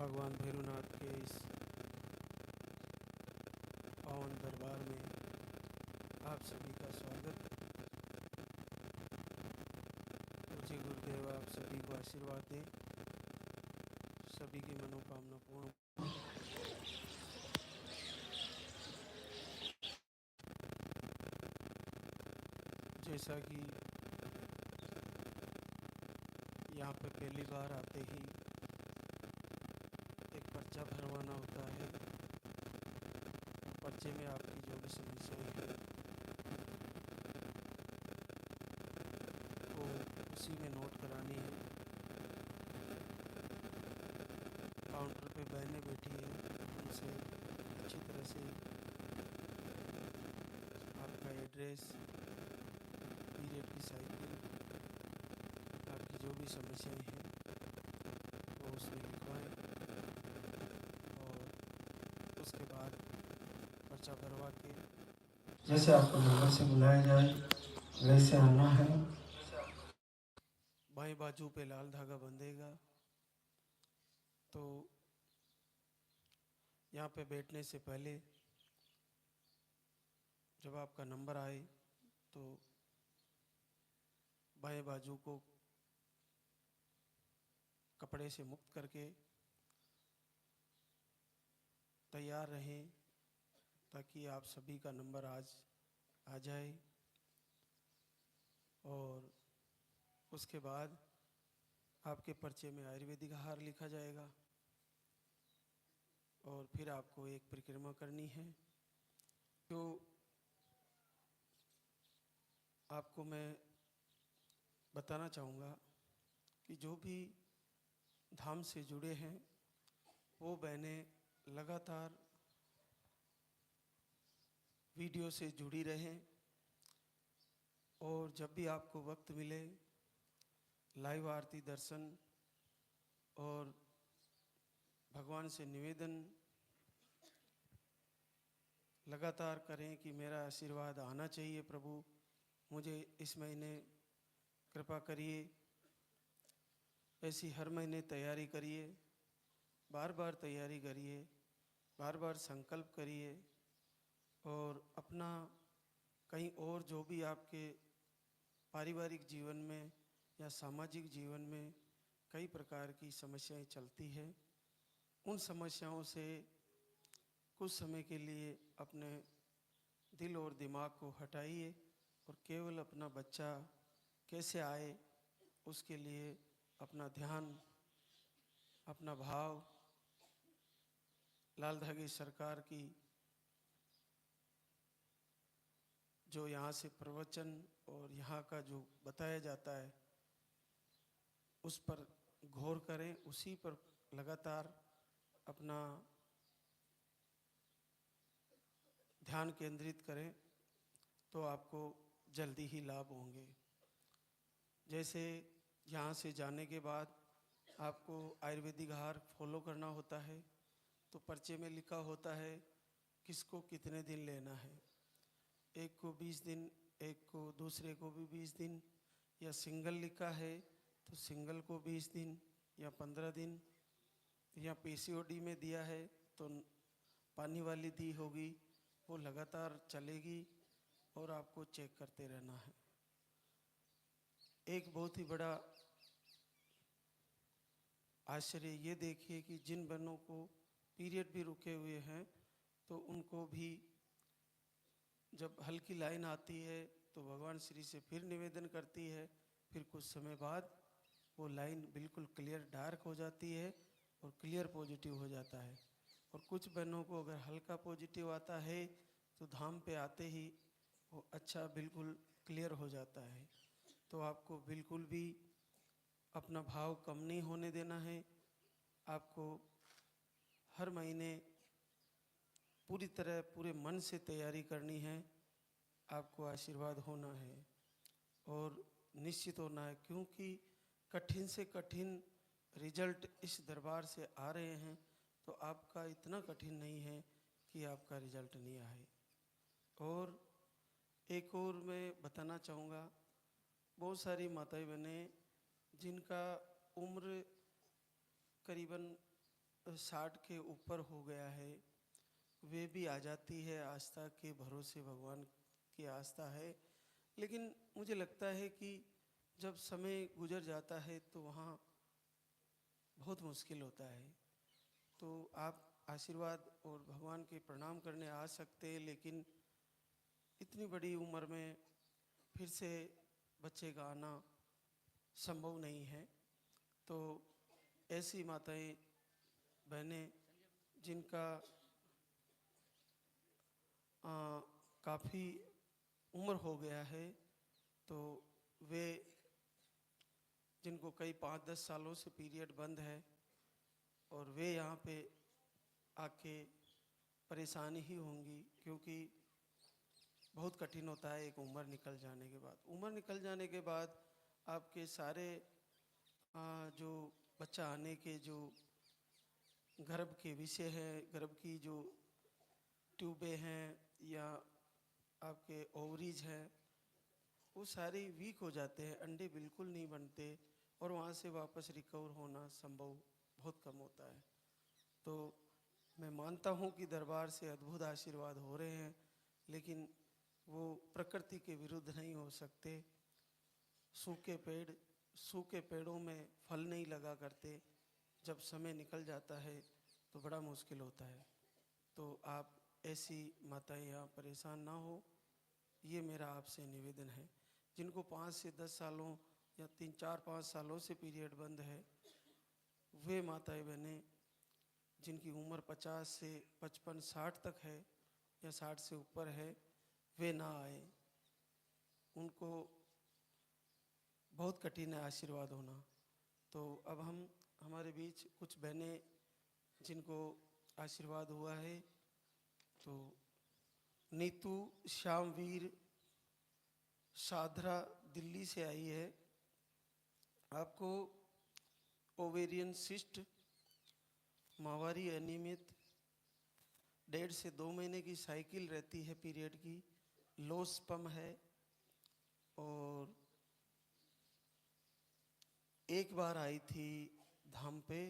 भगवान भैरवनाथ के इस पावन दरबार में आप सभी का स्वागत। पूज्य गुरुदेव आप सभी को आशीर्वाद दें, सभी की मनोकामना पूर्ण। जैसा कि यहाँ पे पहली बार आते ही एक पर्चा भरवाना होता है। पर्चे में आपकी जो भी समस्याएं हैं वो उसी में नोट करानी है। काउंटर पे बहनें बैठी हैं, उनसे अच्छी तरह से आपका एड्रेस, पीरियड की साइकिल, आपकी जो भी समस्याएं हैं वो उसमें लिखवाएं और उसके बाद पर्चा भरवा के जैसे आपको नंबर से बुलाया जाए वैसे आना है। बाएं बाजू पे लाल धागा बंधेगा, तो यहाँ पे बैठने से पहले जब आपका नंबर आए तो बाएं बाजू को कपड़े से मुक्त करके तैयार रहें ताकि आप सभी का नंबर आज आ जाए। और उसके बाद आपके पर्चे में आयुर्वेदिक आहार लिखा जाएगा और फिर आपको एक परिक्रमा करनी है। तो आपको मैं बताना चाहूँगा कि जो भी धाम से जुड़े हैं वो बहनें लगातार वीडियो से जुड़ी रहें और जब भी आपको वक्त मिले लाइव आरती दर्शन और भगवान से निवेदन लगातार करें कि मेरा आशीर्वाद आना चाहिए प्रभु, मुझे इस महीने कृपा करिए। ऐसी हर महीने तैयारी करिए, बार बार तैयारी करिए, बार बार संकल्प करिए और अपना कहीं और जो भी आपके पारिवारिक जीवन में या सामाजिक जीवन में कई प्रकार की समस्याएं चलती हैं, उन समस्याओं से कुछ समय के लिए अपने दिल और दिमाग को हटाइए और केवल अपना बच्चा कैसे आए उसके लिए अपना ध्यान, अपना भाव लाल धागे सरकार की जो यहाँ से प्रवचन और यहाँ का जो बताया जाता है उस पर गौर करें, उसी पर लगातार अपना ध्यान केंद्रित करें तो आपको जल्दी ही लाभ होंगे। जैसे यहाँ से जाने के बाद आपको आयुर्वेदिक आहार फॉलो करना होता है, तो पर्चे में लिखा होता है किसको कितने दिन लेना है। एक को 20 दिन, एक को दूसरे को भी 20 दिन, या सिंगल लिखा है तो सिंगल को 20 दिन या 15 दिन, या पीसीओडी में दिया है तो पानी वाली दी होगी, वो लगातार चलेगी और आपको चेक करते रहना है। एक बहुत ही बड़ा आश्चर्य ये देखिए कि जिन बहनों को पीरियड भी रुके हुए हैं तो उनको भी जब हल्की लाइन आती है तो भगवान श्री से फिर निवेदन करती है, फिर कुछ समय बाद वो लाइन बिल्कुल क्लियर डार्क हो जाती है और क्लियर पॉजिटिव हो जाता है। और कुछ बहनों को अगर हल्का पॉजिटिव आता है तो धाम पे आते ही वो अच्छा बिल्कुल क्लियर हो जाता है। तो आपको बिल्कुल भी अपना भाव कम नहीं होने देना है। आपको हर महीने पूरी तरह पूरे मन से तैयारी करनी है, आपको आशीर्वाद होना है और निश्चित होना है, क्योंकि कठिन से कठिन रिजल्ट इस दरबार से आ रहे हैं तो आपका इतना कठिन नहीं है कि आपका रिजल्ट नहीं आए। और एक और मैं बताना चाहूँगा, बहुत सारी माताएं बहनें जिनका उम्र करीबन 60 के ऊपर हो गया है, वे भी आ जाती है। आस्था के भरोसे भगवान की आस्था है, लेकिन मुझे लगता है कि जब समय गुजर जाता है तो वहाँ बहुत मुश्किल होता है। तो आप आशीर्वाद और भगवान के प्रणाम करने आ सकते हैं, लेकिन इतनी बड़ी उम्र में फिर से बच्चे का आना संभव नहीं है। तो ऐसी माताएं बहनें जिनका काफ़ी उम्र हो गया है, तो वे जिनको कई 5-10 सालों से पीरियड बंद है और वे यहाँ पे आके परेशानी ही होंगी, क्योंकि बहुत कठिन होता है एक उम्र निकल जाने के बाद। उम्र निकल जाने के बाद आपके सारे जो बच्चा आने के जो गर्भ के विषय हैं, गर्भ की जो ट्यूबें हैं या आपके ओवरीज हैं, वो सारे वीक हो जाते हैं, अंडे बिल्कुल नहीं बनते और वहाँ से वापस रिकवर होना संभव बहुत कम होता है। तो मैं मानता हूँ कि दरबार से अद्भुत आशीर्वाद हो रहे हैं, लेकिन वो प्रकृति के विरुद्ध नहीं हो सकते। सूखे पेड़ों में फल नहीं लगा करते। जब समय निकल जाता है तो बड़ा मुश्किल होता है। तो आप ऐसी माताएं यहाँ परेशान ना हो, ये मेरा आपसे निवेदन है। जिनको 5 से 10 सालों या 3-4-5 सालों से पीरियड बंद है, वे माताएं बहनें जिनकी उम्र 50 से 55-60 तक है या 60 से ऊपर है, वे ना आए। उनको बहुत कठिन है आशीर्वाद होना। तो अब हमारे बीच कुछ बहनें जिनको आशीर्वाद हुआ है, तो नीतू श्यामवीर साधरा दिल्ली से आई है। आपको ओवेरियन सिस्ट, माहवारी अनियमित, 1.5 से 2 महीने की साइकिल रहती है पीरियड की, लो स्पर्म है और एक बार आई थी धाम पे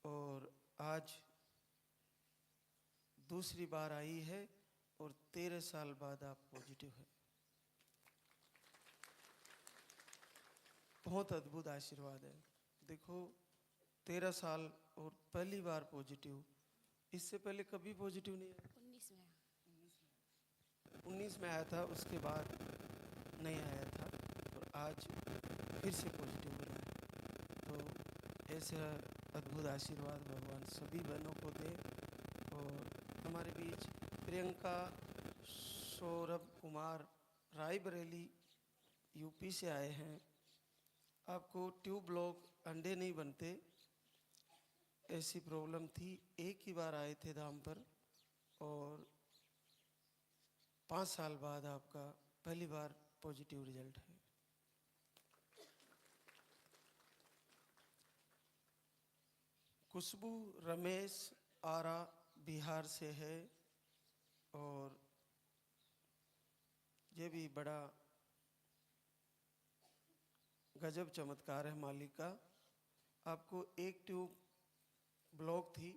और आज दूसरी बार आई है और 13 साल बाद आप पॉजिटिव है। बहुत अद्भुत आशीर्वाद है। देखो 13 साल और पहली बार पॉजिटिव, इससे पहले कभी पॉजिटिव नहीं आया। 19 में आया था, उसके बाद नहीं आया था और आज फिर से पॉजिटिव बना है। तो ऐसा अद्भुत आशीर्वाद भगवान सभी बहनों को दे। और हमारे बीच प्रियंका सौरभ कुमार रायबरेली यूपी से आए हैं। आपको ट्यूब ब्लॉक, अंडे नहीं बनते, ऐसी प्रॉब्लम थी। एक ही बार आए थे धाम पर और 5 साल बाद आपका पहली बार पॉजिटिव रिजल्ट है। खुशबू रमेश आरा बिहार से है और ये भी बड़ा गजब चमत्कार है मालिक का। आपको एक ट्यूब ब्लॉक थी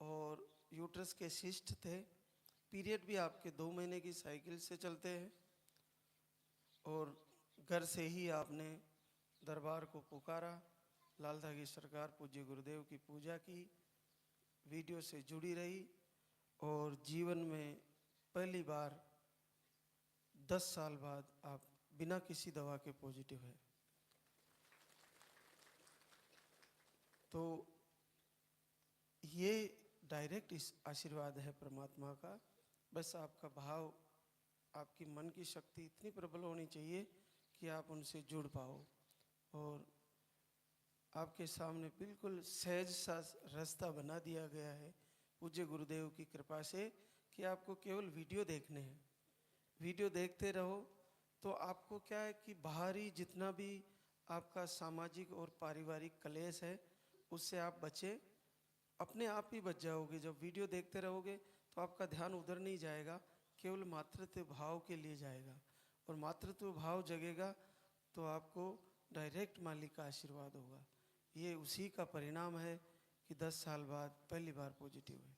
और यूट्रस के सिस्ट थे। पीरियड भी आपके 2 महीने की साइकिल से चलते हैं और घर से ही आपने दरबार को पुकारा, लालधा की सरकार पूज्य गुरुदेव की पूजा की, वीडियो से जुड़ी रही और जीवन में पहली बार 10 साल बाद आप बिना किसी दवा के पॉजिटिव है। तो ये डायरेक्ट इस आशीर्वाद है परमात्मा का। बस आपका भाव, आपकी मन की शक्ति इतनी प्रबल होनी चाहिए कि आप उनसे जुड़ पाओ। और आपके सामने बिल्कुल सहज सा रास्ता बना दिया गया है पूज्य गुरुदेव की कृपा से कि आपको केवल वीडियो देखने हैं। वीडियो देखते रहो तो आपको क्या है कि बाहरी जितना भी आपका सामाजिक और पारिवारिक क्लेश है उससे आप बचे, अपने आप ही बच जाओगे। जब वीडियो देखते रहोगे तो आपका ध्यान उधर नहीं जाएगा, केवल मातृत्व भाव के लिए जाएगा और मातृत्व भाव जगेगा तो आपको डायरेक्ट मालिक का आशीर्वाद होगा। ये उसी का परिणाम है कि 10 साल बाद पहली बार पॉजिटिव है।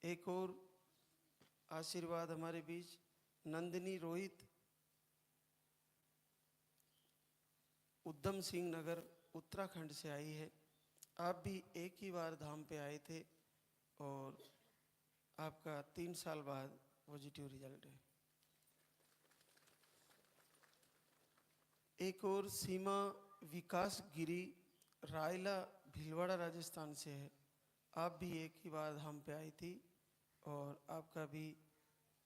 एक और आशीर्वाद हमारे बीच नंदिनी रोहित उद्यम सिंह नगर उत्तराखंड से आई है। आप भी एक ही बार धाम पे आए थे और आपका 3 साल बाद पॉजिटिव रिजल्ट है। एक और सीमा विकास गिरी रायला भीलवाड़ा राजस्थान से है। आप भी एक ही बार धाम पे आई थी और आपका भी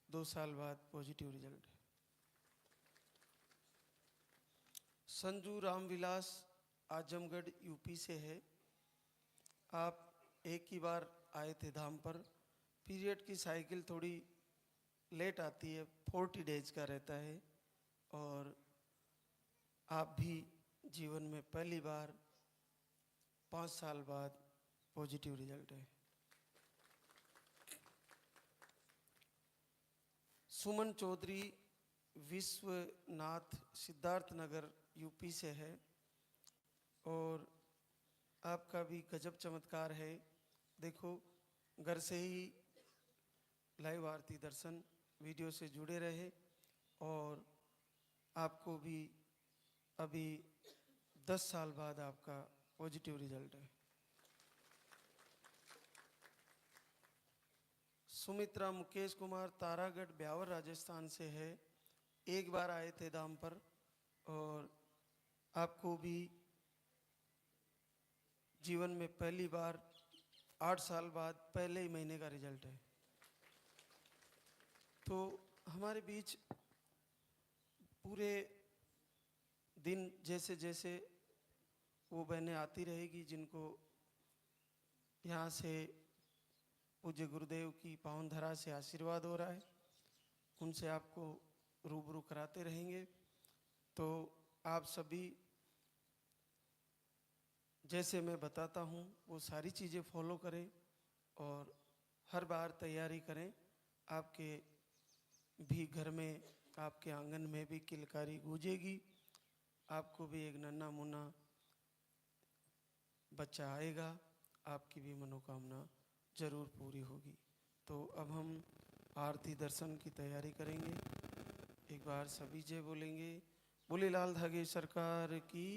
2 साल बाद पॉजिटिव रिजल्ट है। संजू रामविलास आजमगढ़ यूपी से है। आप एक ही बार आए थे धाम पर। पीरियड की साइकिल थोड़ी लेट आती है, 40 डेज का रहता है और आप भी जीवन में पहली बार 5 साल बाद पॉजिटिव रिजल्ट है। सुमन चौधरी विश्वनाथ सिद्धार्थ नगर यूपी से है और आपका भी गजब चमत्कार है। देखो, घर से ही लाइव आरती दर्शन वीडियो से जुड़े रहे और आपको भी अभी 10 साल बाद आपका पॉजिटिव रिजल्ट है। सुमित्रा मुकेश कुमार तारागढ़ ब्यावर राजस्थान से है। एक बार आए थे धाम पर और आपको भी जीवन में पहली बार 8 साल बाद पहले ही महीने का रिजल्ट है। तो हमारे बीच पूरे दिन जैसे जैसे वो बहनें आती रहेगी जिनको यहाँ से पूज्य गुरुदेव की पावन धरा से आशीर्वाद हो रहा है, उनसे आपको रूबरू कराते रहेंगे। तो आप सभी जैसे मैं बताता हूँ वो सारी चीज़ें फॉलो करें और हर बार तैयारी करें। आपके भी घर में, आपके आंगन में भी किलकारी गूंजेगी। आपको भी एक नन्हा मुन्ना बच्चा आएगा, आपकी भी मनोकामना जरूर पूरी होगी। तो अब हम आरती दर्शन की तैयारी करेंगे। एक बार सभी जय बोलेंगे। बोले लाल धागे सरकार की।